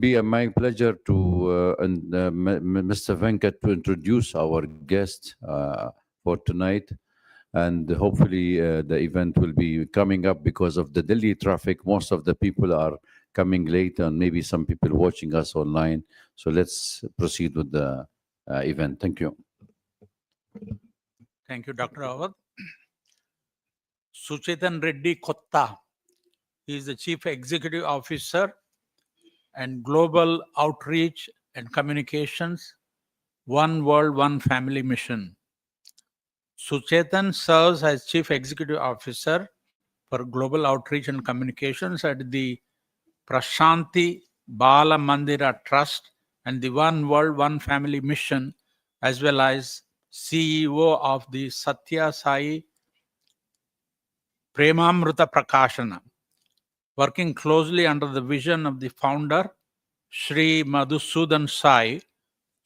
be my pleasure to Mr. Venkat to introduce our guest for tonight. And hopefully, the event will be coming up because of the Delhi traffic. Most of the people are coming late, and maybe some people watching us online. So let's proceed with the event. Thank you. Thank you, Dr. Awad. Suchetan Reddy Kotta. He is the Chief Executive Officer and Global Outreach and Communications, One World, One Family Mission. Suchetan serves as Chief Executive Officer for Global Outreach and Communications at the Prashanti Bala Mandira Trust and the One World, One Family Mission, as well as CEO of the Satya Sai Premamruta Prakashana, working closely under the vision of the founder, Sri Madhusudan Sai.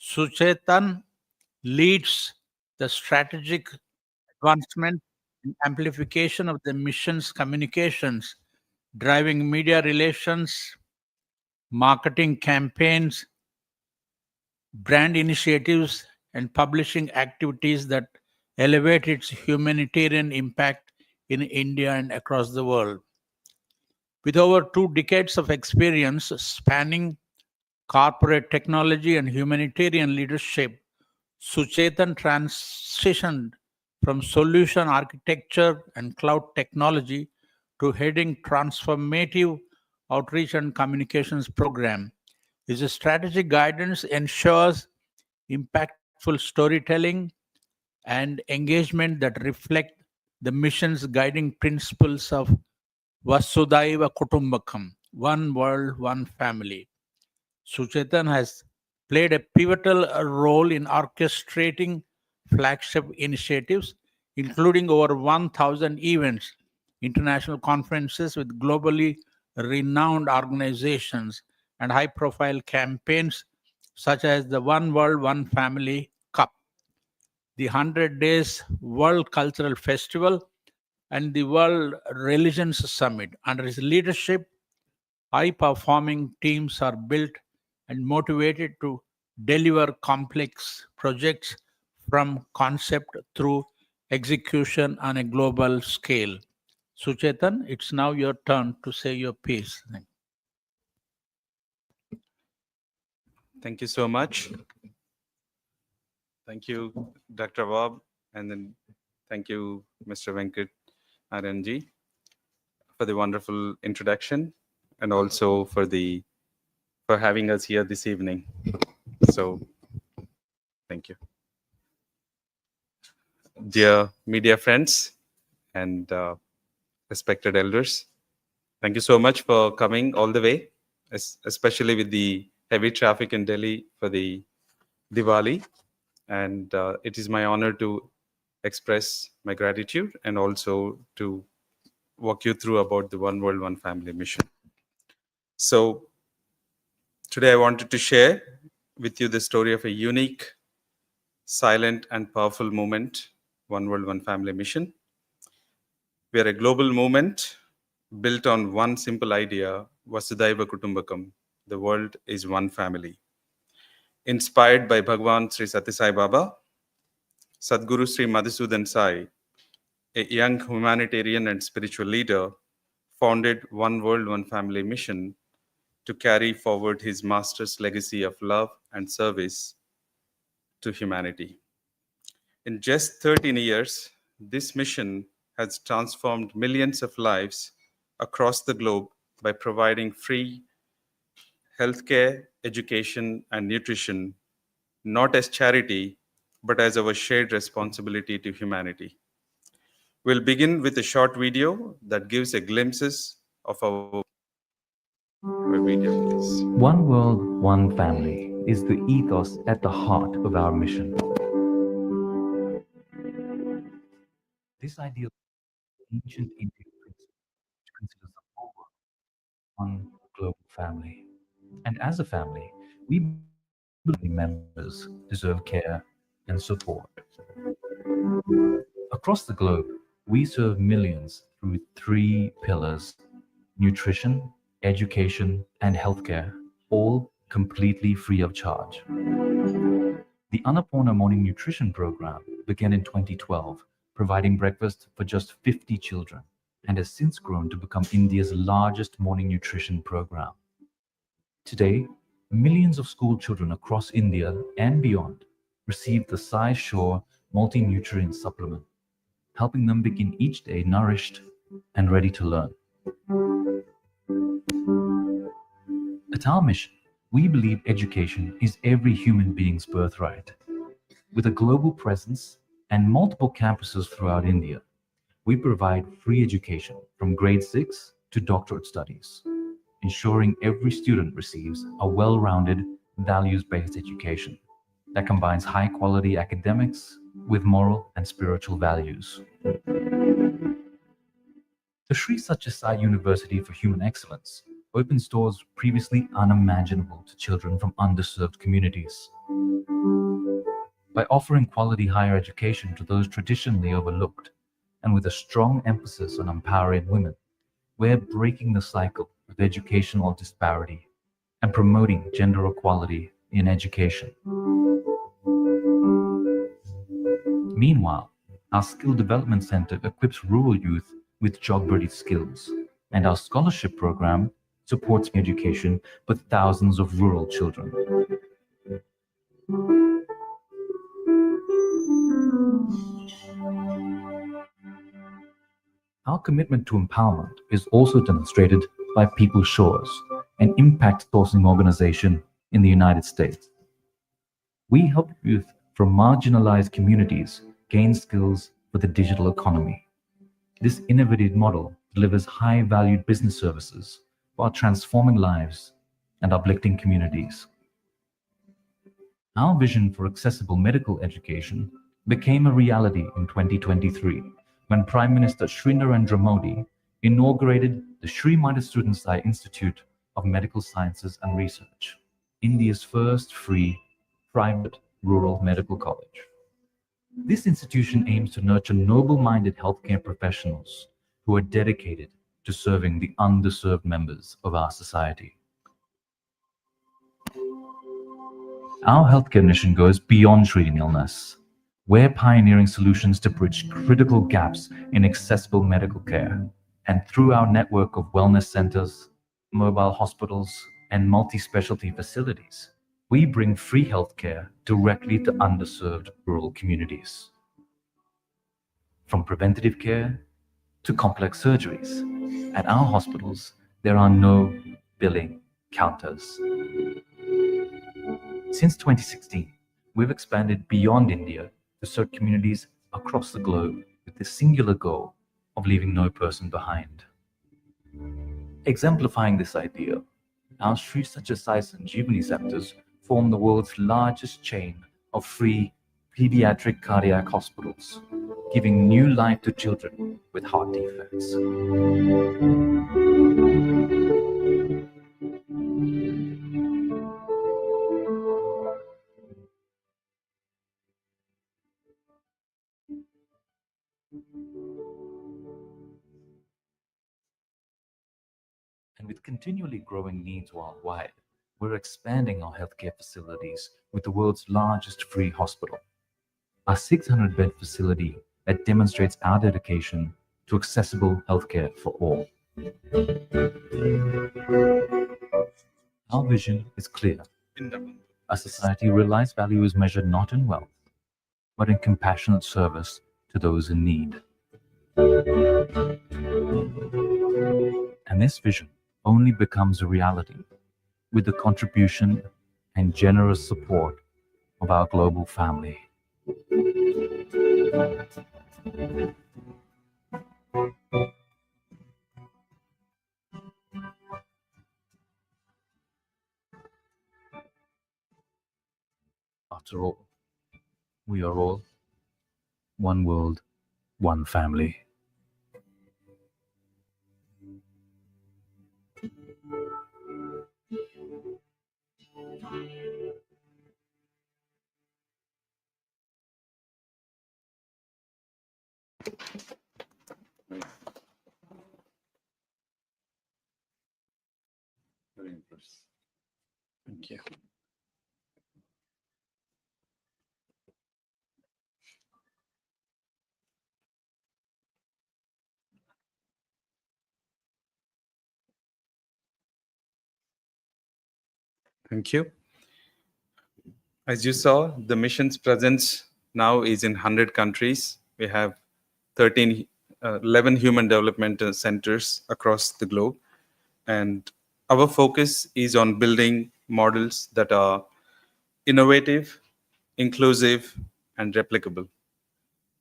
Suchetan leads the strategic advancement and amplification of the mission's communications, driving media relations, marketing campaigns, brand initiatives, and publishing activities that elevate its humanitarian impact in India and across the world. With over 2 decades of experience spanning corporate technology and humanitarian leadership, Suchetan transitioned from solution architecture and cloud technology to heading transformative outreach and communications program. His strategic guidance ensures impactful storytelling and engagement that reflect the mission's guiding principles of Vasudhaiva Kutumbakam, one world, one family. Suchetan has played a pivotal role in orchestrating flagship initiatives, including over 1,000 events, international conferences with globally renowned organizations, and high profile campaigns such as the One World, One Family Cup, the 100 Days World Cultural Festival, and the World Religions Summit. Under his leadership, high performing teams are built and motivated to deliver complex projects from concept through execution on a global scale. Suchetan, it's now your turn to say your piece. Thank you so much. Thank you, Dr. Bob, and then thank you, Mr. Venkat RNG, for the wonderful introduction and also for having us here this evening. So, thank you. Dear media friends and respected elders, thank you so much for coming all the way, especially with the heavy traffic in Delhi for the Diwali. And it is my honor to express my gratitude and also to walk you through about the One World, One Family mission. So today I wanted to share with you the story of a unique, silent and powerful movement, One World, One Family mission. We are a global movement built on one simple idea, Vasudhaiva Kutumbakam, the world is one family. Inspired by Bhagwan Sri Sathya Sai Baba, Sadguru Sri Madhusudan Sai, a young humanitarian and spiritual leader, founded One World, One Family mission to carry forward his master's legacy of love and service to humanity. In just 13 years, this mission has transformed millions of lives across the globe by providing free healthcare, education, and nutrition, not as charity, but as our shared responsibility to humanity. We'll begin with a short video that gives a glimpses of our video, please. One world, one family is the ethos at the heart of our mission. This ideal ancient Indian principle which considers the whole world one global family. And as a family, we believe members deserve care and support. Across the globe, we serve millions through 3 pillars: nutrition, education, and healthcare, all completely free of charge. The Annapurna Morning Nutrition Program began in 2012, providing breakfast for just 50 children, and has since grown to become India's largest morning nutrition program. Today, millions of school children across India and beyond receive the Sai Shore multi-nutrient supplement, helping them begin each day nourished and ready to learn. At our mission, we believe education is every human being's birthright. With a global presence and multiple campuses throughout India, we provide free education from grade 6 to doctorate studies, ensuring every student receives a well-rounded, values-based education that combines high-quality academics with moral and spiritual values. The Sri Satya Sai University for Human Excellence opens doors previously unimaginable to children from underserved communities. By offering quality higher education to those traditionally overlooked, and with a strong emphasis on empowering women, we're breaking the cycle of educational disparity and promoting gender equality in education. Meanwhile, our Skill Development Center equips rural youth with job-ready skills, and our scholarship program supports education for thousands of rural children. Our commitment to empowerment is also demonstrated by People's Shores, an impact sourcing organization in the United States. We help youth from marginalized communities gain skills for the digital economy. This innovative model delivers high-valued business services while transforming lives and uplifting communities. Our vision for accessible medical education became a reality in 2023 when Prime Minister Shri Narendra Modi inaugurated the Shri Madhusudhan Sai Institute of Medical Sciences and Research, India's first free, private, rural medical college. This institution aims to nurture noble-minded healthcare professionals who are dedicated to serving the underserved members of our society. Our healthcare mission goes beyond treating illness. We're pioneering solutions to bridge critical gaps in accessible medical care. And through our network of wellness centers, mobile hospitals, and multi-specialty facilities, we bring free healthcare directly to underserved rural communities. From preventative care to complex surgeries, at our hospitals, there are no billing counters. Since 2016, we've expanded beyond India to serve communities across the globe with the singular goal of leaving no person behind. Exemplifying this idea, our Sri Satya Sai Sanjeevani centers form the world's largest chain of free pediatric cardiac hospitals, giving new life to children with heart defects. And with continually growing needs worldwide, we're expanding our healthcare facilities with the world's largest free hospital, a 600-bed facility that demonstrates our dedication to accessible healthcare for all. Our vision is clear. A society where life's value is measured not in wealth, but in compassionate service to those in need. And this vision only becomes a reality with the contribution and generous support of our global family. After all, we are all one world, one family. Very impressed. Thank you. Thank you. As you saw, the mission's presence now is in 100 countries. We have 11 human development centers across the globe. And our focus is on building models that are innovative, inclusive, and replicable.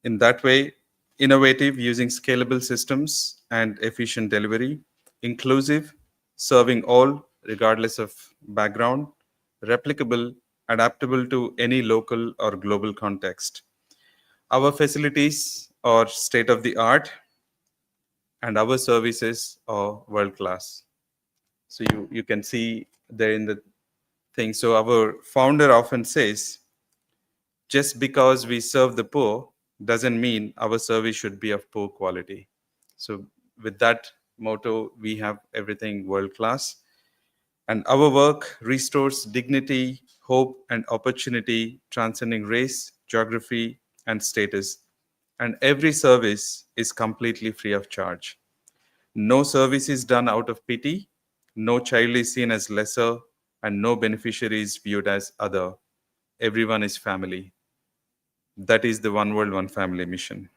In that way, innovative using scalable systems and efficient delivery, inclusive, serving all regardless of background, replicable, adaptable to any local or global context. Our facilities are state of the art and our services are world class. So you can see there in the thing. So our founder often says, just because we serve the poor doesn't mean our service should be of poor quality. So with that motto, we have everything world class. And our work restores dignity, hope, and opportunity, transcending race, geography, and status. And every service is completely free of charge. No service is done out of pity, no child is seen as lesser, and no beneficiary is viewed as other. Everyone is family. That is the One World, One Family mission.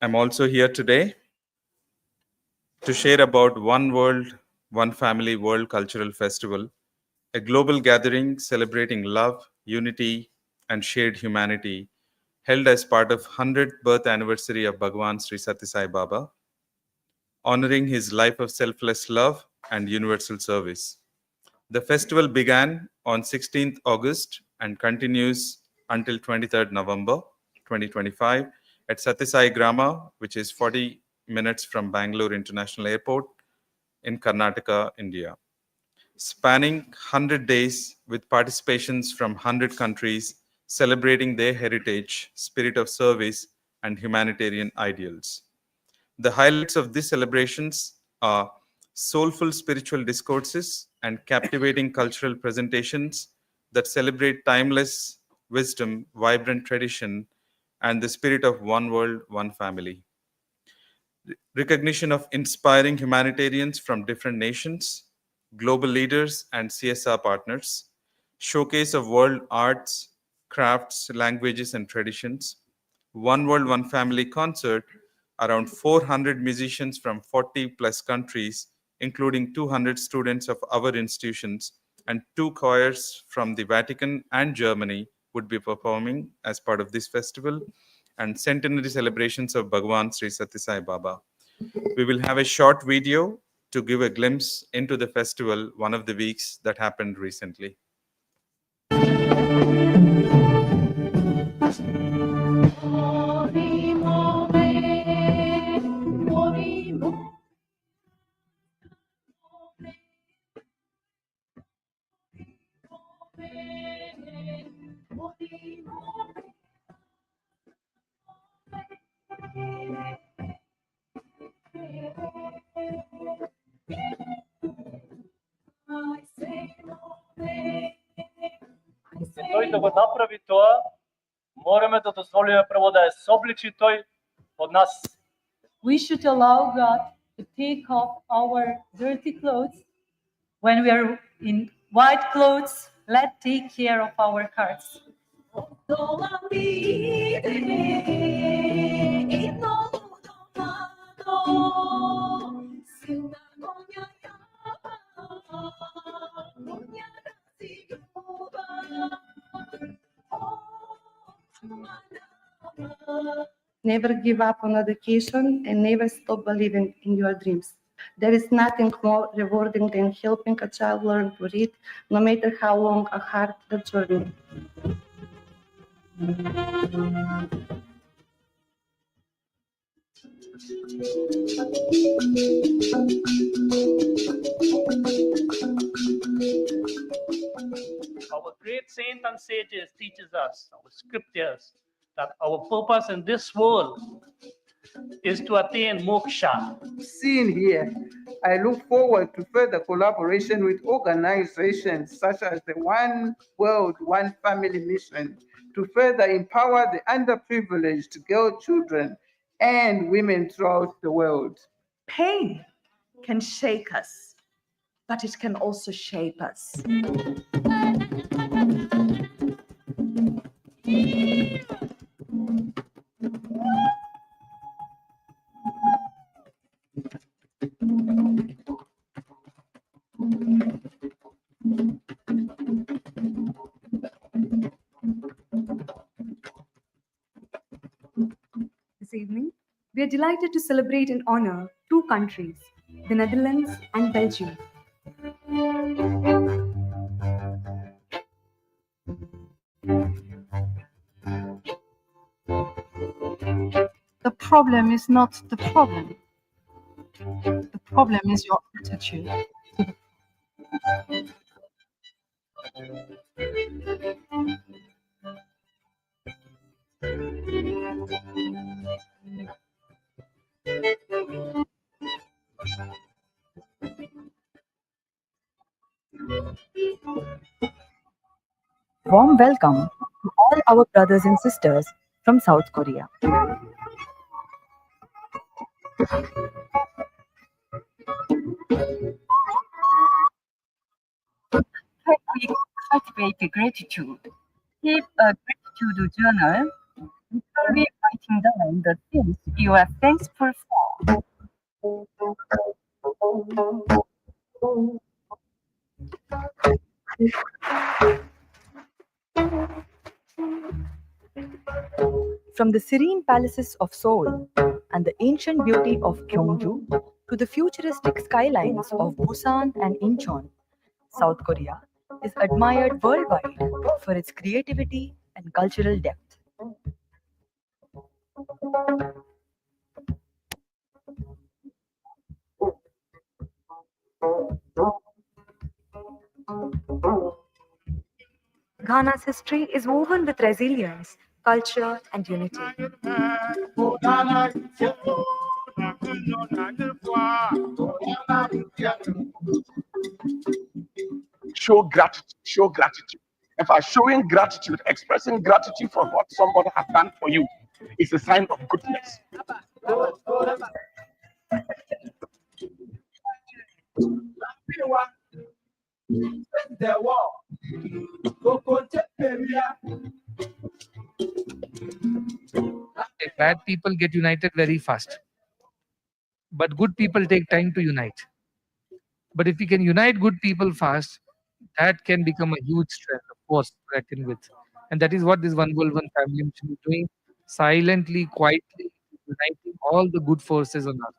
I'm also here today to share about One World, One Family World Cultural Festival, a global gathering celebrating love, unity, and shared humanity, held as part of 100th birth anniversary of Bhagwan Sri Sathya Sai Baba, honoring his life of selfless love and universal service. The festival began on 16th August and continues until 23rd November 2025 at Sathya Sai Grama, which is 40 minutes from Bangalore International Airport in Karnataka, India. Spanning 100 days with participations from 100 countries celebrating their heritage, spirit of service, and humanitarian ideals. The highlights of these celebrations are soulful spiritual discourses and captivating cultural presentations that celebrate timeless wisdom, vibrant tradition, and the spirit of one world, one family. Recognition of inspiring humanitarians from different nations, global leaders, and CSR partners. Showcase of world arts, crafts, languages, and traditions. One World, One Family concert. Around 400 musicians from 40 plus countries, including 200 students of our institutions, and 2 choirs from the Vatican and Germany would be performing as part of this festival, and centenary celebrations of Bhagwan Sri Sathya Sai Baba. We will have a short video to give a glimpse into the festival, one of the weeks that happened recently. Тој да го направи тоа, мораме да дозволиме прво да ја собличи тој од нас. We should allow God to take off our dirty clothes. When we are in white clothes, let's take care of our hearts. Never give up on education and never stop believing in your dreams. There is nothing more rewarding than helping a child learn to read, no matter how long or hard the journey. Our great saints and sages teaches us, our scriptures, that our purpose in this world is to attain moksha. Seen here, I look forward to further collaboration with organizations such as the One World, One Family mission to further empower the underprivileged girl children and women throughout the world. Pain can shake us, but it can also shape us. This evening, we are delighted to celebrate and honor two countries, the Netherlands and Belgium. The problem is not the problem. The problem is your attitude. Warm welcome to all our brothers and sisters from South Korea. We cultivate gratitude. Keep a gratitude journal. Slowly writing down the things you are thankful for. From the serene palaces of Seoul and the ancient beauty of Gyeongju to the futuristic skylines of Busan and Incheon, South Korea is admired worldwide for its creativity and cultural depth. Ghana's history is woven with resilience, culture, and unity. Show gratitude, show gratitude. In fact, showing gratitude, expressing gratitude for what somebody has done for you is a sign of goodness. Bad people get united very fast, but good people take time to unite. But if we can unite good people fast, that can become a huge strength, of course, to reckon with. And that is what this One World, One Family mission is doing, silently, quietly, uniting all the good forces on earth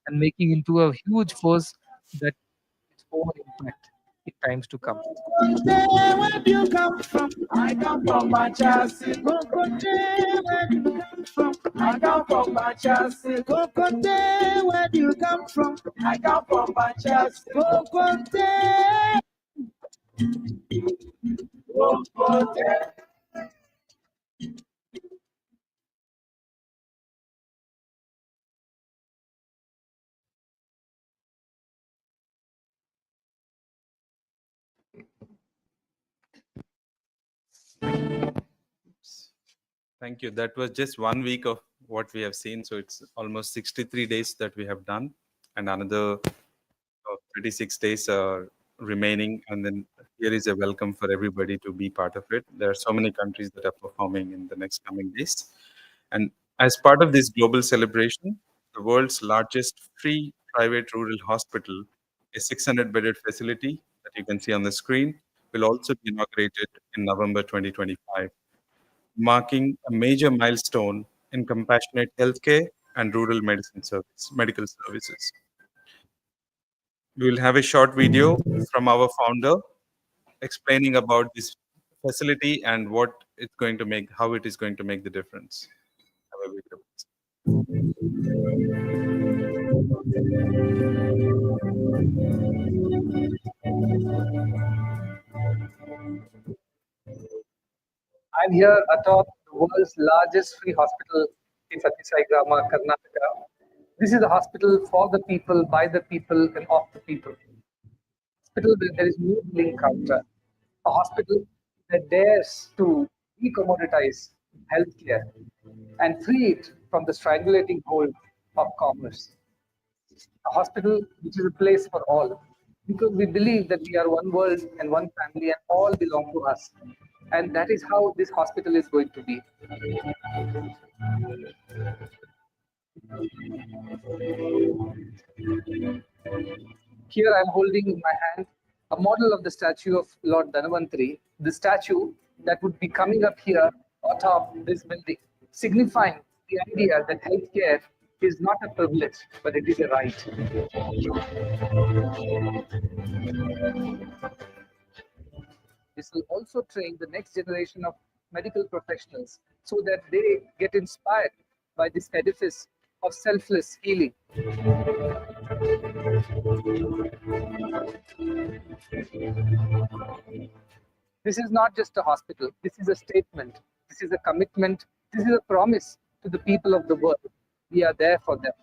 and making into a huge force that its own impact in times to come. Where do you come from? I come from Manchester. Kokote, where do you come from? I come from Manchester. Kokote, where do you come from? I come from Manchester. Kokote. Kokote. Thank you. That was just 1 week of what we have seen. So it's almost 63 days that we have done, and another 36 days are remaining. And then here is a welcome for everybody to be part of it. There are so many countries that are performing in the next coming days. And as part of this global celebration, the world's largest free private rural hospital, a 600-bedded facility that you can see on the screen, will also be inaugurated in November 2025. Marking a major milestone in compassionate healthcare and rural medical services. We will have a short video from our founder explaining about this facility and what it's going to make, how it is going to make the difference. Have a video, I'm here atop the world's largest free hospital in Satyasai Grama, Karnataka. This is a hospital for the people, by the people, and of the people. Hospital where there is no billing counter. A hospital that dares to decommoditize healthcare and free it from the strangulating hold of commerce. A hospital which is a place for all, because we believe that we are one world and one family and all belong to us. And that is how this hospital is going to be. Here I am holding in my hand a model of the statue of Lord Dhanvantari, the statue that would be coming up here atop this building, signifying the idea that healthcare is not a privilege, but it is a right. This will also train the next generation of medical professionals so that they get inspired by this edifice of selfless healing. This is not just a hospital. This is a statement. This is a commitment. This is a promise to the people of the world. We are there for them.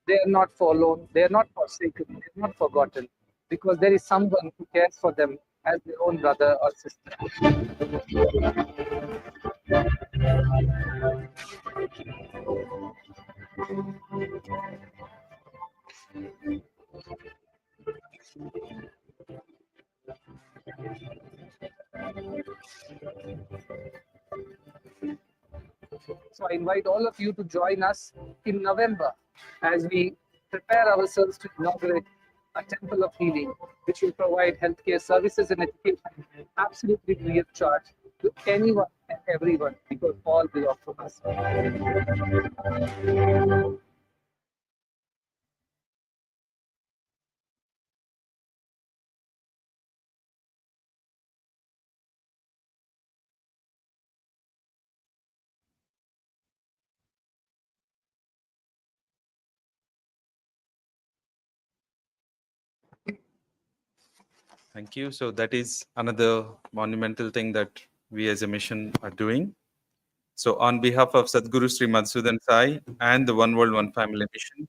They are not forlorn. They are not forsaken. They are not forgotten, because there is someone who cares for them as their own brother or sister. So I invite all of you to join us in November as we prepare ourselves to inaugurate a temple of healing, which will provide healthcare services and education absolutely free of charge to anyone and everyone, because all belong to us. Thank you. So that is another monumental thing that we as a mission are doing. So on behalf of Sadhguru Sri Madhusudan Sai and the One World, One Family mission,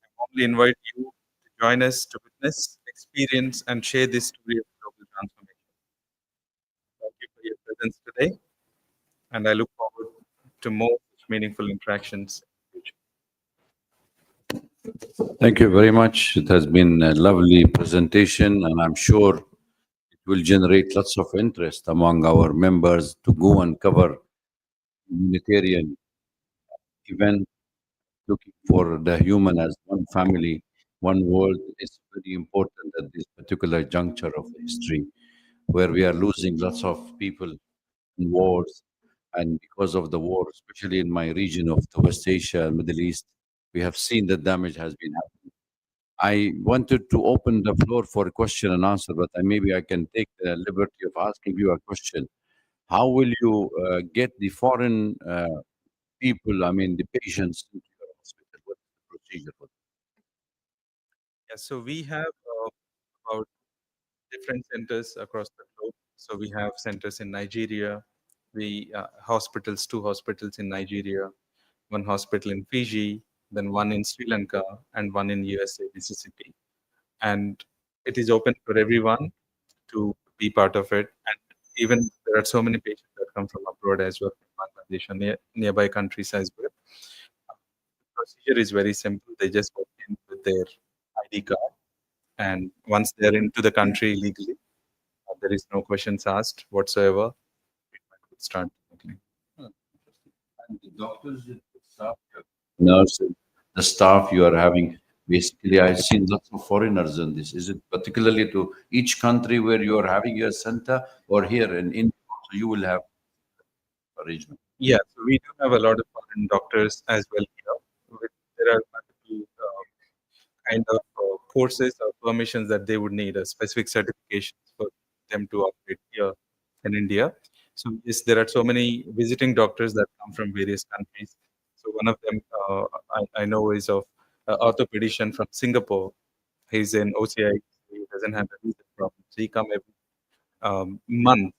I warmly invite you to join us to witness, experience, and share this story of global transformation. Thank you for your presence today, and I look forward to more meaningful interactions. Thank you very much. It has been a lovely presentation, and I'm sure it will generate lots of interest among our members to go and cover humanitarian event, looking for the human as one family, one world is very important at this particular juncture of history, where we are losing lots of people in wars. And because of the war, especially in my region of the West Asia and Middle East, we have seen the damage has been happening. I wanted to open the floor for question and answer, but maybe I can take the liberty of asking you a question. How will you get the foreign people, I mean, the patients into your hospital? What's the procedure for that? Yeah, so we have about different centers across the globe. So we have centers in Nigeria, hospitals, 2 hospitals in Nigeria, 1 hospital in Fiji, then 1 in Sri Lanka, and 1 in USA, Mississippi. And it is open for everyone to be part of it. And even there are so many patients that come from abroad as well, from Bangladesh and nearby countries as well. The procedure is very simple. They just walk in with their ID card, and once they're into the country legally, there is no questions asked whatsoever. Treatment would start. And the doctors, the staff, nurses, the staff you are having, basically, I've seen lots of foreigners in this. Is it particularly to each country where you are having your center, or here in India also you will have arrangement? Yeah, so we do have a lot of foreign doctors as well here. There are multiple kind of courses or permissions that they would need, a specific certifications for them to operate here in India. So yes, there are so many visiting doctors that come from various countries. So one of them I know is of orthopedician from Singapore. He's in OCI. He doesn't have a visa problem. So he come every month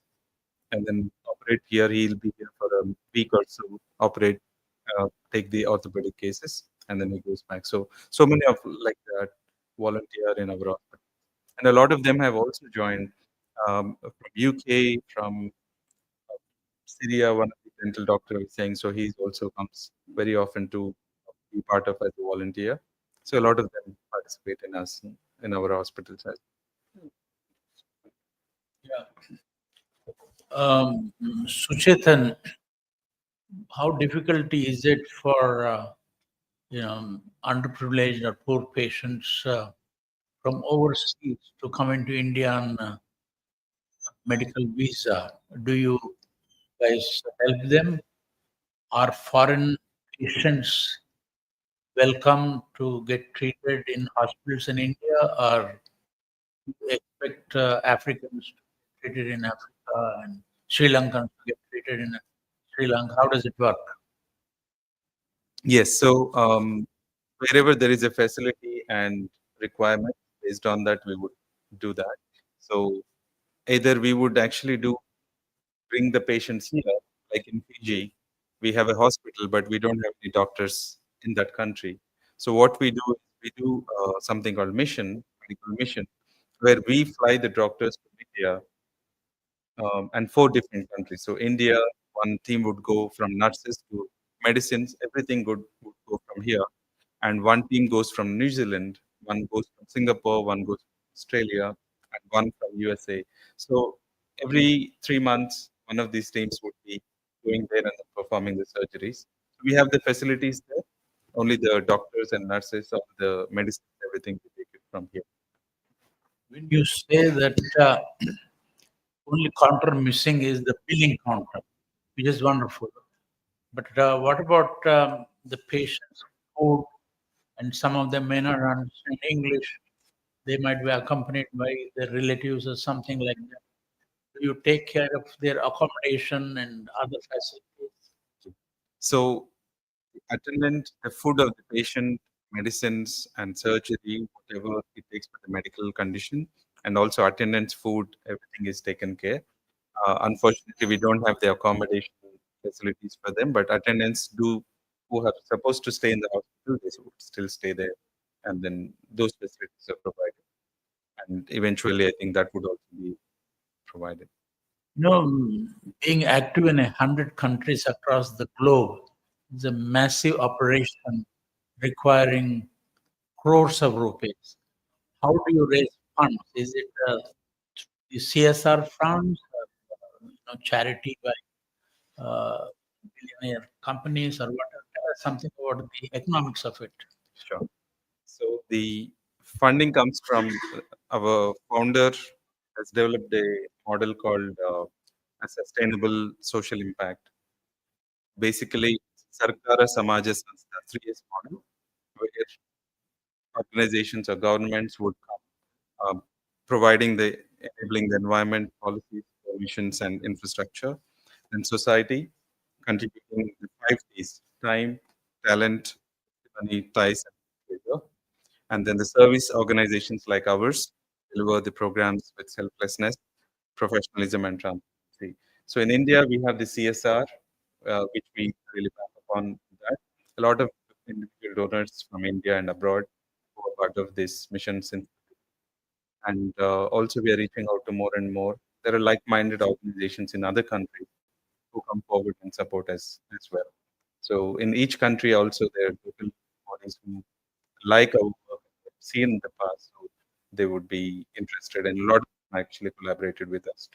and then operate here. He'll be here for a week or so, operate, take the orthopedic cases, and then he goes back. So many of like that volunteer in our hospital, and a lot of them have also joined from UK, from Syria. One of the dental doctor is saying, so he also comes very often to be part of as a volunteer. So a lot of them participate in us in our hospitals. Suchetan, how difficult is it for underprivileged or poor patients from overseas to come into India on medical visa? Do you guys help them? Are foreign patients welcome to get treated in hospitals in India, or do you expect Africans to get treated in Africa and Sri Lankans to get treated in Sri Lanka? How does it work? Yes. So wherever there is a facility and requirement, based on that, we would do that. So either we would actually bring the patients here, like in Fiji, we have a hospital, but we don't have any doctors in that country. So what we do is we do something called medical mission, where we fly the doctors to India and 4 different countries. So India, one team would go from nurses to medicines, everything would go from here. And one team goes from New Zealand, one goes from Singapore, one goes from Australia, and one from USA. So every 3 months, one of these teams would be going there and performing the surgeries. We have the facilities there. Only the doctors and nurses or the medicine, everything we take it from here. When you say that only counter missing is the billing counter, which is wonderful. But what about the patient's food? And some of them may not understand English. They might be accompanied by their relatives or something like that. Do you take care of their accommodation and other facilities? So attendant, the food of the patient, medicines and surgery, whatever it takes for the medical condition, and also attendance, food, everything is taken care. Unfortunately, we don't have the accommodation facilities for them, but attendants who are supposed to stay in the hospital, they would still stay there, and then those facilities are provided. And eventually, I think that would also be provided. Being active in 100 countries across the globe is a massive operation requiring crores of rupees. How do you raise funds? Is it the CSR funds, charity by billionaire companies, or whatever? Tell us something about the economics of it. Sure. So the funding comes from our founder has developed a model called a sustainable social impact. Basically, Sarkara Samaja Sanstha, 3S model, where organizations or governments would come, providing enabling the environment, policies, permissions, and infrastructure, and society contributing the 5Ts: time, talent, money, ties, and labor. And then the service organizations like ours deliver the programs with selflessness, professionalism, and transparency. So in India, we have the CSR, which we really back upon that. A lot of individual donors from India and abroad who are part of this mission. And also, we are reaching out to more and more. There are like-minded organizations in other countries who come forward and support us as well. So in each country, also there are local bodies who like our work, seen in the past, so they would be interested, and a lot of them actually collaborated with us.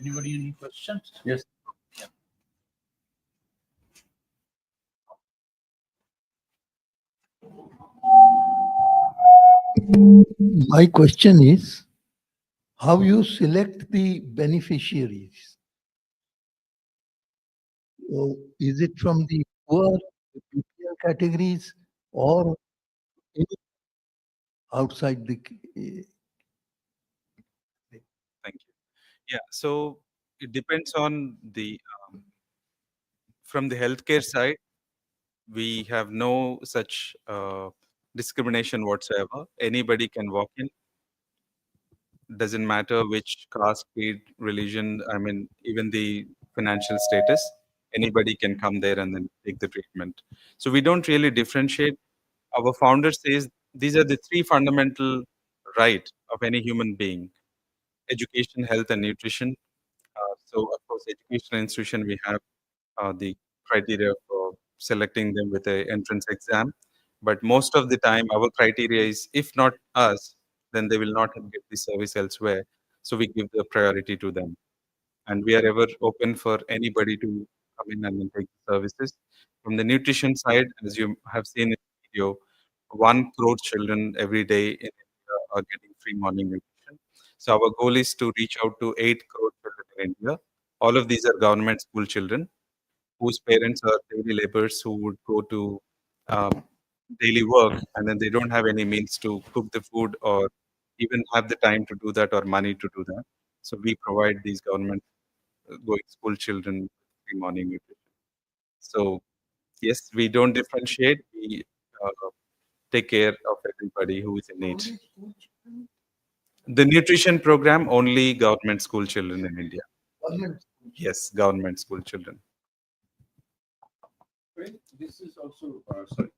Anybody any questions? Yes. My question is, how you select the beneficiaries? So is it from the poor, the BPL categories, or outside the? Thank you. Yeah, so it depends on from the healthcare side, we have no such discrimination whatsoever. Anybody can walk in. Doesn't matter which caste, creed, religion, I mean, even the financial status. anybody can come there and then take the treatment. So we don't really differentiate. Our founder says these are the three fundamental rights of any human being: education, health, and nutrition. So, of course, educational institution, we have the criteria for selecting them with a entrance exam. But most of the time, our criteria is if not us, then they will not get the service elsewhere. So we give the priority to them. And we are ever open for anybody to come in and then take the services. From the nutrition side, as you have seen in the video, 1 crore children every day in India are getting free morning nutrition. So our goal is to reach out to 8 crore children in India. All of these are government school children whose parents are daily laborers who would go to um, daily work and then they don't have any means to cook the food or even have the time to do that or money to do that. So we provide these government going school children free morning nutrition. So yes, we don't differentiate. We take care of everybody who is in need. The nutrition program only government school children in India. Government. Yes, government school children. This is also sorry.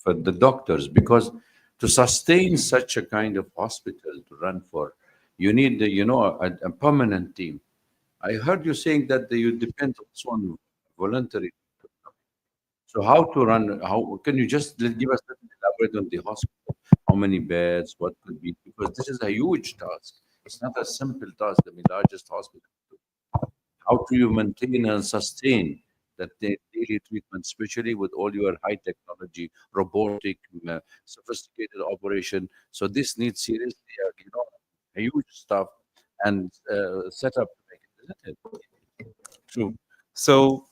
For the doctors, because to sustain such a kind of hospital to run for, you need a permanent team. I heard you saying that you depend also on voluntary. So how to run? How can you just give us elaborate on the hospital? How many beds? What could be? Because this is a huge task. It's not a simple task. I mean, largest hospital. How do you maintain and sustain that daily treatment, especially with all your high technology, robotic, sophisticated operation? So this needs seriously, a huge stuff and setup to make it, isn't it? True. So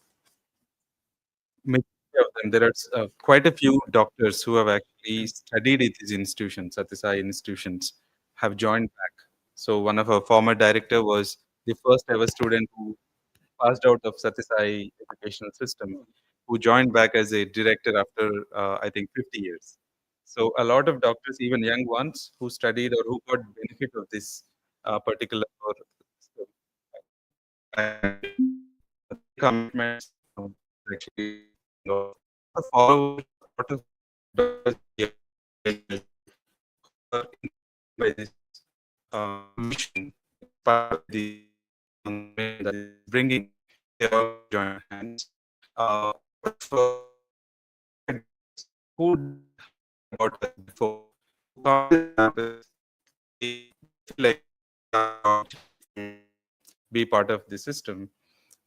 majority of them, there are quite a few doctors who have actually studied at these institutions, at these institutions, have joined back. So one of our former director was the first ever student who passed out of Satisai educational system, who joined back as a director after I think 50 years. So a lot of doctors, even young ones, who studied or who got benefit of this particular commitments actually follow what of by this mission, part of the that is bringing their joint hands. For who about that before, like be part of the system.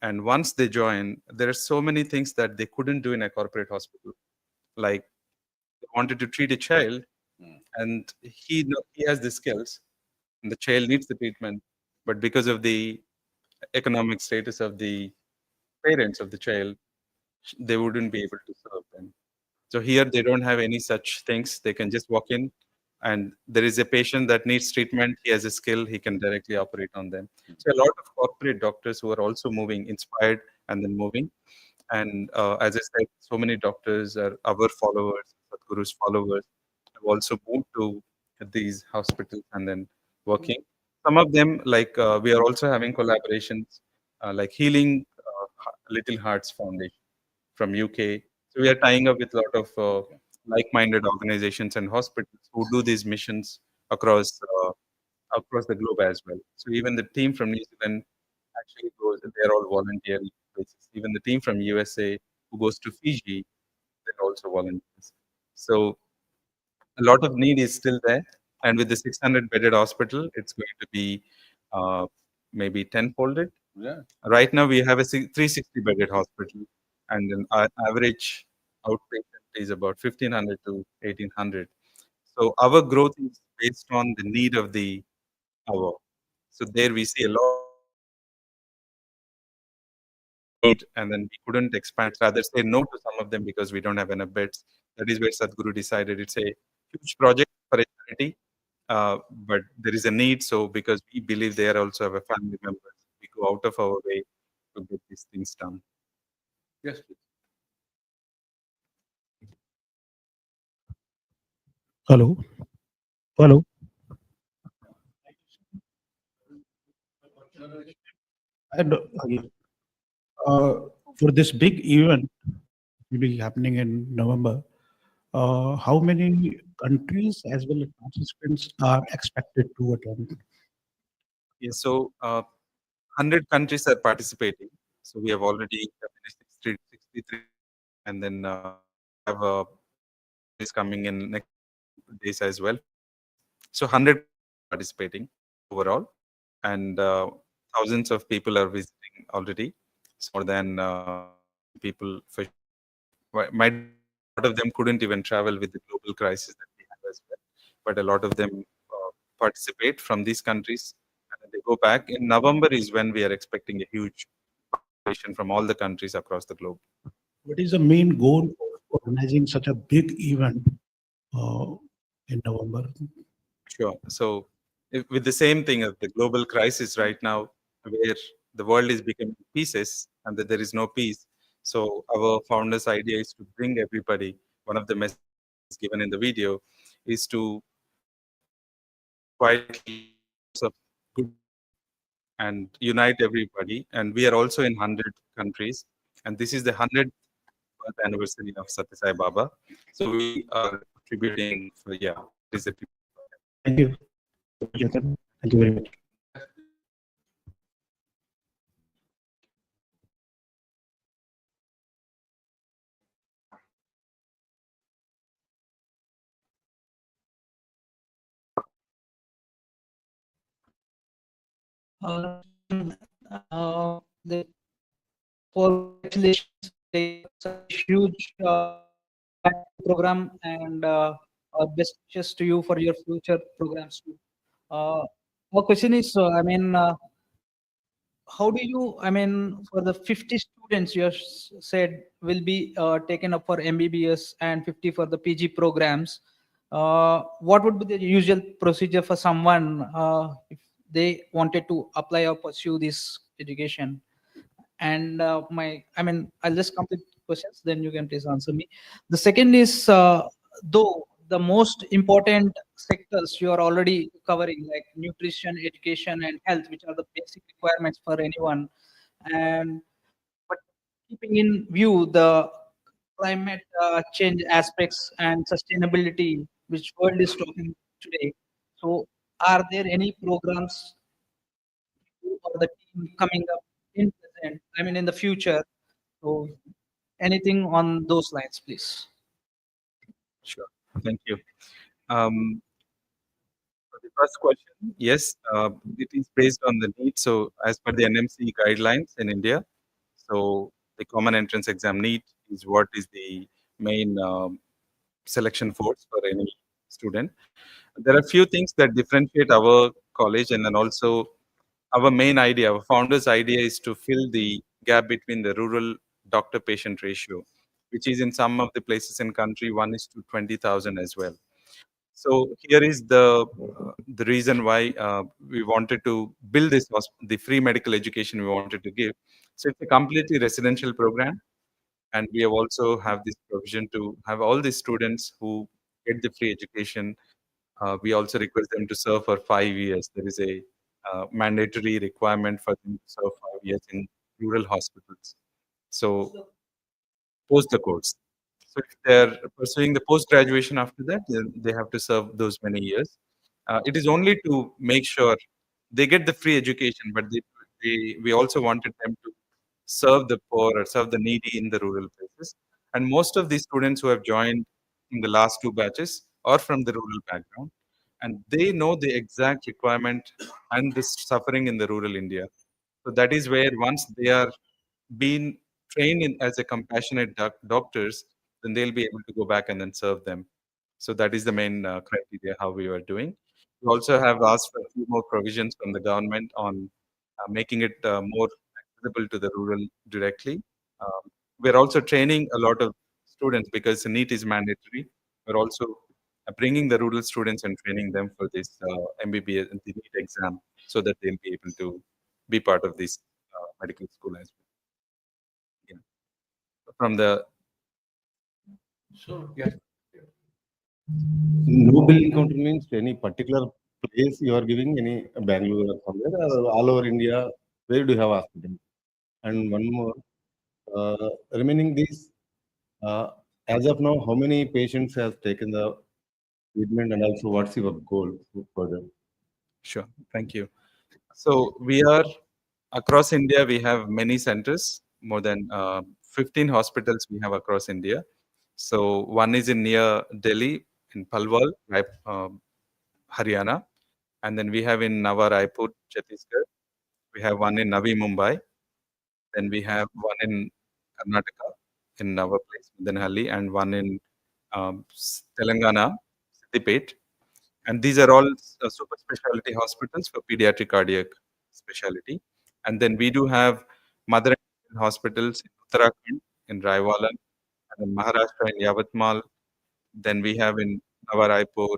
And once they join, there are so many things that they couldn't do in a corporate hospital. Like they wanted to treat a child, and he has the skills, and the child needs the treatment, but because of the economic status of the parents of the child, they wouldn't be able to serve them. So here they don't have any such things. They can just walk in, and there is a patient that needs treatment. He has a skill. He can directly operate on them. So a lot of corporate doctors who are also moving, inspired and then moving. And as I said, so many doctors are our followers, Sadhguru's followers, have also moved to these hospitals and then working. Some of them, like we are also having collaborations, like Healing Little Hearts Foundation from UK. So we are tying up with a lot of like-minded organizations and hospitals who do these missions across across the globe as well. So even the team from New Zealand actually goes; they're all volunteer basis. Even the team from USA who goes to Fiji, they're also volunteers. So a lot of need is still there, and with the 600 bedded hospital, it's going to be maybe tenfolded. Yeah. Right now we have a 360 bedded hospital, and then our average outpatient is about 1500 to 1800. So our growth is based on the need of the hour. So there we see a lot need, and then we couldn't expand. Rather say no to some of them because we don't have enough beds. That is where Sadhguru decided it's a huge project for a charity, but there is a need. So because we believe they are also our family members, we go out of our way to get these things done. Yes, please. Hello. Hello. And for this big event will be happening in November, how many countries as well as participants are expected to attend? Yes, so 100 countries are participating. So we have already finished 63, and then have is coming in next days as well. So 100 participating overall, and thousands of people are visiting already. It's more than people for might a lot of them couldn't even travel with the global crisis that we have as well. But a lot of them participate from these countries, and then they go back. In November is when we are expecting a huge participation from all the countries across the globe. What is the main goal of organizing such a big event in November? Sure. So, with the same thing of the global crisis right now, where the world is becoming pieces and that there is no peace. So, our founder's idea is to bring everybody. One of the messages given in the video is to quietly of good and unite everybody. And we are also in 100 countries, and this is the 100th birth anniversary of Satya Sai Baba. So we are contributing. So yeah, this is Thank you. Jatan. Thank you very much. The congratulations, it's a huge program, and our best wishes to you for your future programs too. Our question is, how do you, for the 50 students you have said will be taken up for MBBS and 50 for the PG programs, what would be the usual procedure for someone if they wanted to apply or pursue this education? And I'll just complete questions, then you can please answer me. The second is, though the most important sectors you are already covering, like nutrition, education, and health, which are the basic requirements for anyone, and but keeping in view the climate change aspects and sustainability, which world is talking today. So, are there any programs or the team coming up in present, in the future? So anything on those lines, please. Sure. Thank you. For the first question, yes, it is based on the need. So as per the NMC guidelines in India, so the common entrance exam NEET is what is the main selection force for any student. There are a few things that differentiate our college, and then also our main idea, our founder's idea is to fill the gap between the rural doctor-patient ratio, which is in some of the places in country 1:20,000 as well. So here is the reason why we wanted to build this the free medical education we wanted to give. So it's a completely residential program, and we have also have this provision to have all the students who get the free education. We also request them to serve for 5 years. There is a mandatory requirement for them to serve 5 years in rural hospitals. So post the course. So if they're pursuing the post graduation after that, then they have to serve those many years. It is only to make sure they get the free education, but we also wanted them to serve the poor or serve the needy in the rural places. And most of these students who have joined in the last 2 batches are from the rural background, and they know the exact requirement and the suffering in the rural India. So that is where once they are being trained in as a compassionate doctors, then they'll be able to go back and then serve them. So that is the main criteria how we are doing. We also have asked for a few more provisions from the government on making it more accessible to the rural directly. We're also training a lot of students because the NEET is mandatory. We're also bringing the rural students and training them for this MBBS and the NEET exam so that they'll be able to be part of this medical school as well. Yeah. From the Yeah. Noble encounter means any particular place you are giving, any Bangalore or somewhere, or all over India? where do you have hospital? And one more, remaining these, as of now, how many patients have taken the treatment, and also what's your goal further? Sure. Thank you. So we are across India. We have many centers, more than 15 hospitals we have across India. So one is in near Delhi in Palwal, Haryana, and then we have in Nava Raipur, Chhattisgarh. We have one in Navi Mumbai. Then we have one in Karnataka, in our place, Madanhalli, and one in Telangana, Siddipet. And these are all super specialty hospitals for pediatric cardiac specialty. And then we do have mother and child hospitals in Uttarakhand, in Raiwala, and in Maharashtra, in Yavatmal. Then we have in Nava Raipur,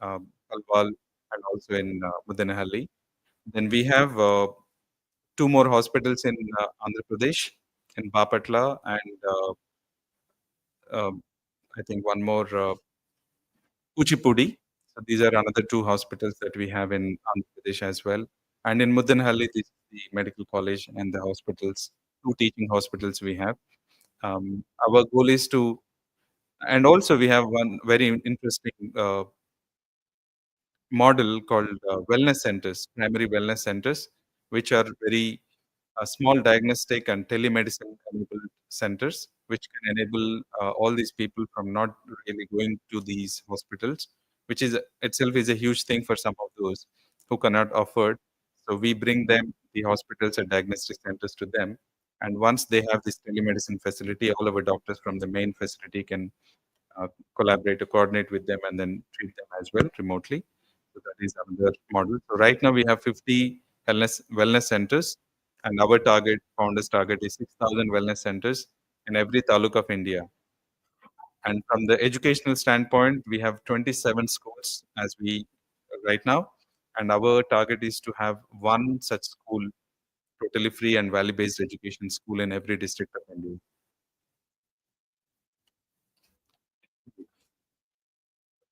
Palwal, and also in Madanhalli. Then we have two more hospitals in Andhra Pradesh, in Bapatla, and I think one more Kuchipudi. So these are another two hospitals that we have in Andhra Pradesh as well. And in Mudanhalli, this is the medical college and the hospitals, two teaching hospitals we have. Our goal is to, and also we have one very interesting model called wellness centers, primary wellness centers, which are very small diagnostic and telemedicine enabled centers, which can enable all these people from not really going to these hospitals, which is itself is a huge thing for some of those who cannot afford. So we bring them the hospitals and diagnostic centers to them, and once they have this telemedicine facility, all our doctors from the main facility can collaborate or coordinate with them and then treat them as well remotely. So that is another model. So right now we have 50 wellness centers, and our target, founders target, is 6,000 wellness centers in every taluk of India. And from the educational standpoint, we have 27 schools as we right now, and our target is to have one such school, totally free and value-based education school in every district of India.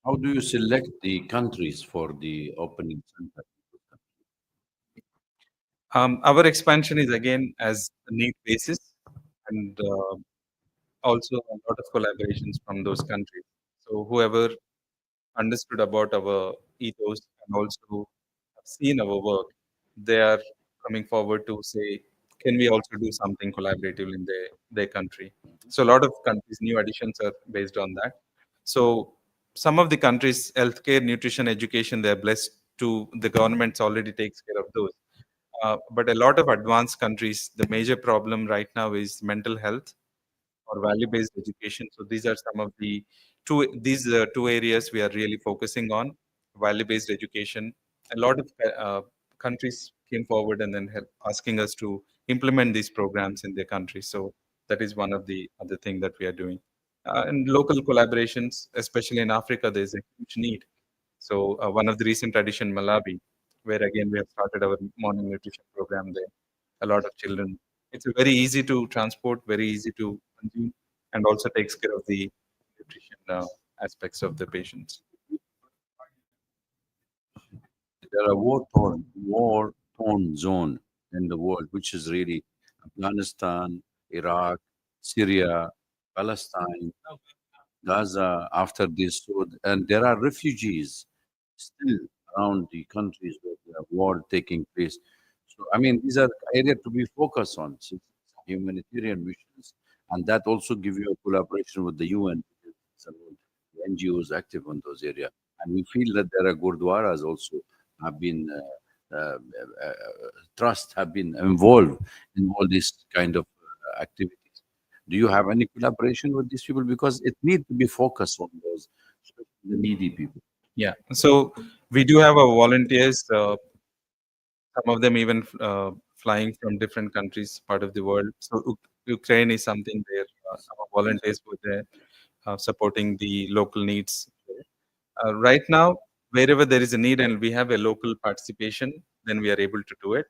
How do you select the countries for the opening center? Our expansion is again as a need basis, and also a lot of collaborations from those countries. So whoever understood about our ethos and also have seen our work, they are coming forward to say, can we also do something collaborative in their country? So a lot of countries, new additions are based on that. So some of the countries, healthcare, nutrition, education, they're blessed to, the governments already takes care of those. But a lot of advanced countries, the major problem right now is mental health or value-based education. So these are some of the two areas we are really focusing on: value-based education. A lot of countries came forward and then asking us to implement these programs in their country. So that is one of the other thing that we are doing. And local collaborations, especially in Africa, there's a huge need. So one of the recent addition, Malawi, where again we have started our morning nutrition program there. A lot of children. It's very easy to transport, very easy to consume, and also takes care of the nutrition aspects of the patients. There are war-torn zone in the world, which is really Afghanistan, Iraq, Syria, Palestine, Gaza. After this, so, and there are refugees still around the countries where there are war taking place. So, I mean, these are areas to be focused on, since it's humanitarian missions, and that also give you a collaboration with the UN, because the NGOs active on those areas. And we feel that there are gurdwaras also have been trust have been involved in all these kind of activities. Do you have any collaboration with these people? Because it needs to be focused on those, especially the needy people. Yeah. So we do have our volunteers. Some of them even flying from different countries, part of the world. So Ukraine is something where our volunteers were there supporting the local needs. Right now, wherever there is a need and we have a local participation, then we are able to do it.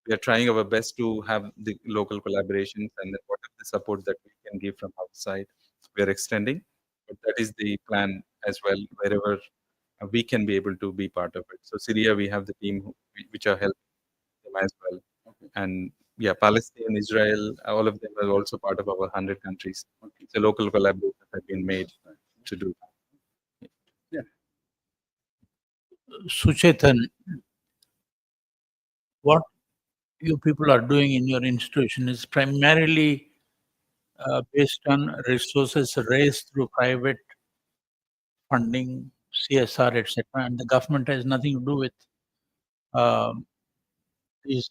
We are trying our best to have the local collaborations, and then whatever the support that we can give from outside, we are extending. But that is the plan as well, wherever we can be able to be part of it. So Syria, we have the team which are helping as well. And yeah, Palestine, Israel, all of them are also part of our 100 countries. So local collaborations have been made to do. Suchetan, what you people are doing in your institution is primarily based on resources raised through private funding, CSR, etc., and the government has nothing to do with um, these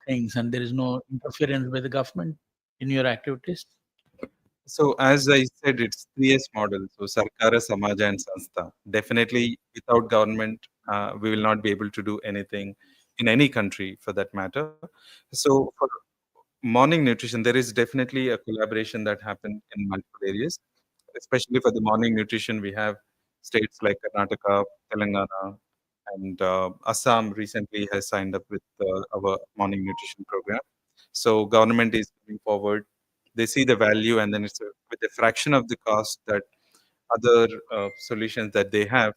things, and there is no interference by the government in your activities. So as I said, it's 3S model. So Sarkara, Samaja, and Sanstha. Definitely, without government, we will not be able to do anything in any country for that matter. So for morning nutrition, there is definitely a collaboration that happened in multiple areas. Especially for the morning nutrition, we have states like Karnataka, Telangana, and Assam recently has signed up with our morning nutrition program. So government is moving forward. They see the value, and then it's with a fraction of the cost that other solutions that they have.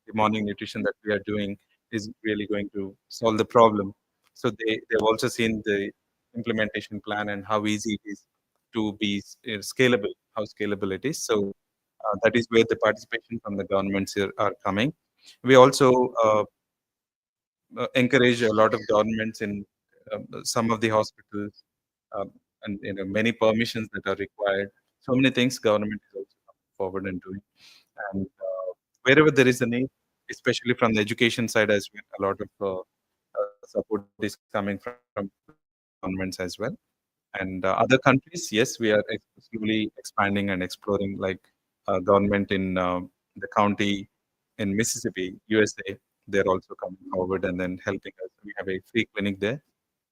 The morning nutrition that we are doing is really going to solve the problem. So they've also seen the implementation plan and how easy it is to be scalable, how scalable it is. So that is where the participation from the governments here are coming. We also encourage a lot of governments in some of the hospitals, and many permissions that are required. So many things government is also coming forward and doing. And wherever there is a need, especially from the education side as well, a lot of support is coming from governments as well. And other countries, yes, we are slowly expanding and exploring, like government in the county in Mississippi, USA. They're also coming forward and then helping us. We have a free clinic there.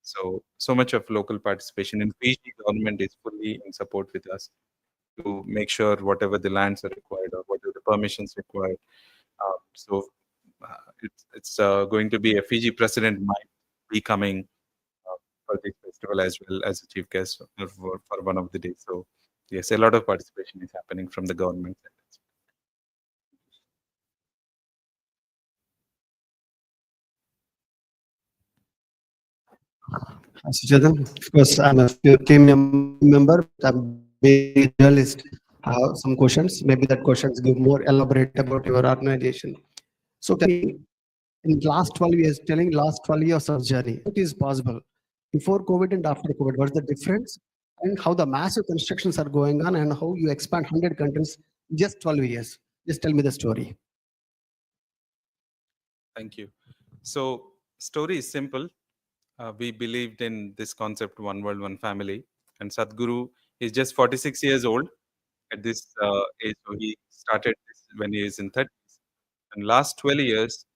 So much of local participation. In Fiji, government is fully in support with us to make sure whatever the lands are required or whatever the permissions required. It's going to be a Fiji president might be coming for this festival as well as a chief guest for one of the days. So yes, a lot of participation is happening from the government. Suchetan, of course, I'm a team member, but I'm a journalist. I have some questions. Maybe that questions give more elaborate about your organization. So tell me, in last 12 years, telling last 12 years of journey, what is possible before COVID and after COVID? What's the difference? And how the massive constructions are going on and how you expand 100 countries in just 12 years. Just tell me the story. Thank you. So story is simple. We believed in this concept, one world, one family. And Sadhguru is just 46 years old at this age. So he started this when he is in 30s. And last 12 years,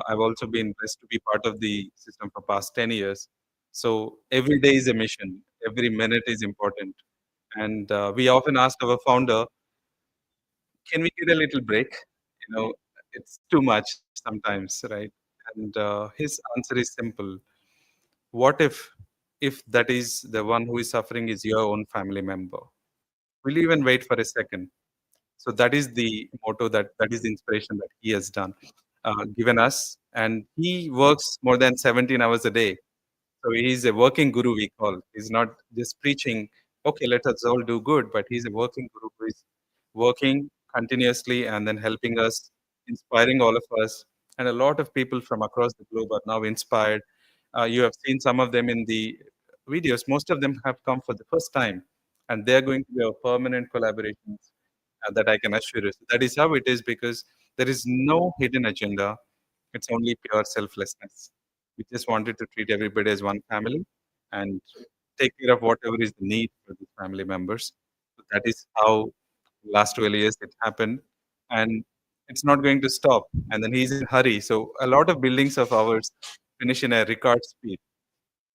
I've also been blessed to be part of the system for past 10 years. So every day is a mission. Every minute is important. And we often ask our founder, can we get a little break? It's too much sometimes, right? And his answer is simple. What if that is the one who is suffering is your own family member? Will you even wait for a second? So that is the motto, that is the inspiration that he has given us. And he works more than 17 hours a day. So he's a working guru, we call. He's not just preaching, okay, let us all do good, but he's a working guru who is working continuously and then helping us, inspiring all of us. And a lot of people from across the globe are now inspired. You have seen some of them in the videos. Most of them have come for the first time, and they're going to be our permanent collaborations that I can assure you. So that is how it is, because there is no hidden agenda. It's only pure selflessness. We just wanted to treat everybody as one family and take care of whatever is the need for the family members. So that is how last 12 years it happened, and it's not going to stop. And then he's in a hurry. So a lot of buildings of ours finish in a record speed.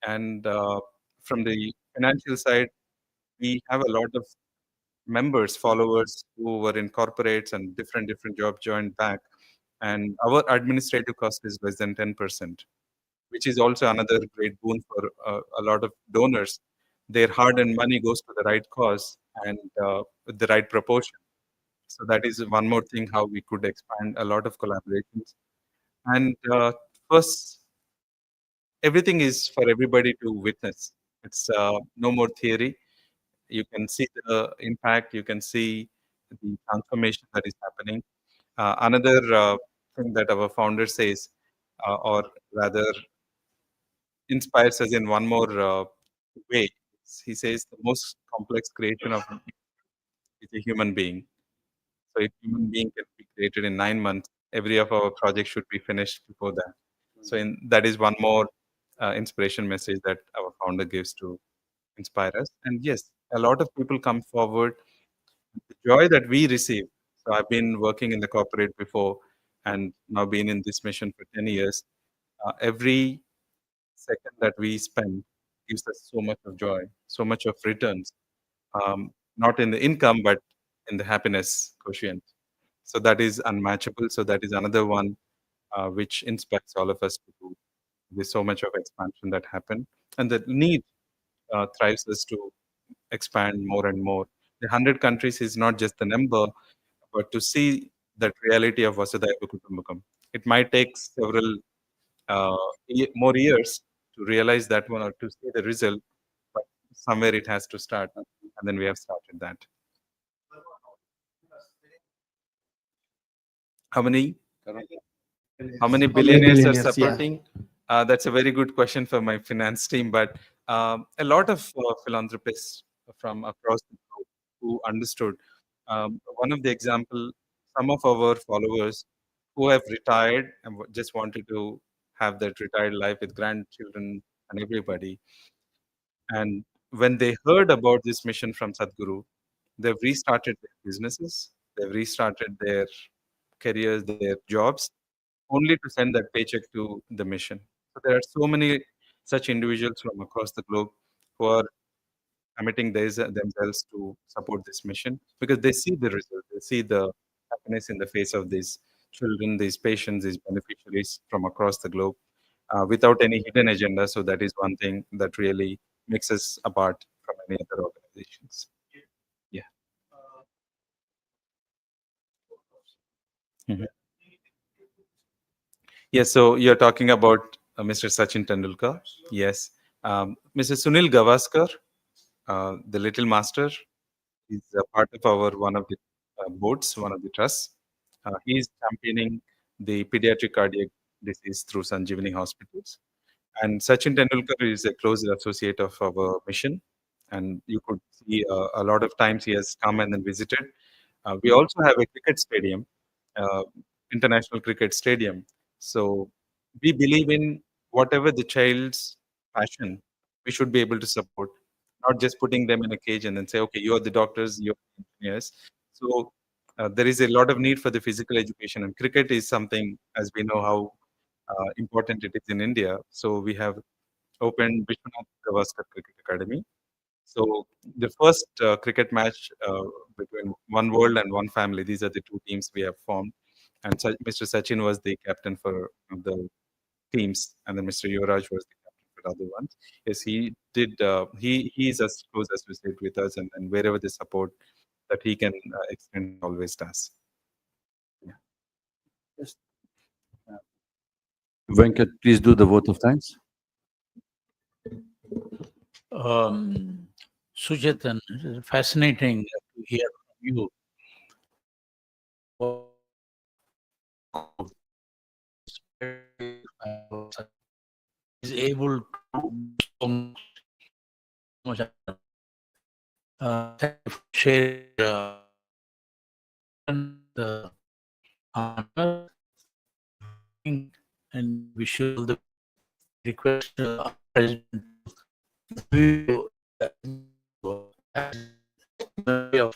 And from the financial side, we have a lot of members, followers who were in corporates and different jobs joined back. And our administrative cost is less than 10%, which is also another great boon for a lot of donors. Their hard-earned money goes to the right cause and with the right proportion. So that is one more thing how we could expand a lot of collaborations. And first everything is for everybody to witness. It's no more theory. You can see the impact. You can see the transformation that is happening. Another thing that our founder says, or rather inspires us in one more way. He says the most complex creation of is a human being. So if human being can be created in 9 months, every of our projects should be finished before that. So that is one more inspiration message that our founder gives to inspire us. And yes, a lot of people come forward. The joy that we receive. So I've been working in the corporate before and now been in this mission for 10 years. Every second that we spend gives us so much of joy, so much of returns, not in the income, but in the happiness quotient. So that is unmatchable. So that is another one which inspires all of us to do. There's so much of expansion that happened, and the need thrives us to expand more and more. The 100 countries is not just the number, but to see that reality of Vasudhaiva Kutumbakam. It might take several more years to realize that one or to see the result, but somewhere it has to start, and then we have started that. How many billionaires are supporting? That's a very good question for my finance team, but a lot of philanthropists from across the globe who understood. One of the example, some of our followers who have retired and just wanted to have that retired life with grandchildren and everybody. And when they heard about this mission from Sadhguru, they've restarted their businesses, they've restarted their careers, their jobs, only to send that paycheck to the mission. So there are so many such individuals from across the globe who are committing themselves to support this mission because they see the result, they see the happiness in the face of these children, these patients, these beneficiaries from across the globe without any hidden agenda. So that is one thing that really makes us apart from any other organizations. Yeah. Mhm. Yes, so you're talking about Mr. Sachin Tendulkar. Yes. Mr. Sunil Gavaskar, the little master, is a part of our one of the boards, one of the trusts. He is championing the pediatric cardiac disease through Sanjeevani hospitals. And Sachin Tendulkar is a close associate of our mission. And you could see a lot of times he has come and then visited. We also have a cricket stadium, international cricket stadium. So we believe in whatever the child's passion, we should be able to support, not just putting them in a cage and then say, okay, you are the doctors, you're the engineers. So there is a lot of need for the physical education, and cricket is something, as we know how important it is in India. So we have opened Vishwanath Gavaskar Cricket Academy. So the first cricket match between One World and One Family, these are the two teams we have formed. And Mr. Sachin was the captain for the teams, and then Mr. Yuvraj was the captain for other ones. Yes, he did. He is as close associate with us, and wherever the support that he can extend, always does. Yeah. Yes. Venkat, please do the vote of thanks. Suchetan, fascinating to hear from you. Is able to do so much. Thank you for sharing the honor and wish you all the request President of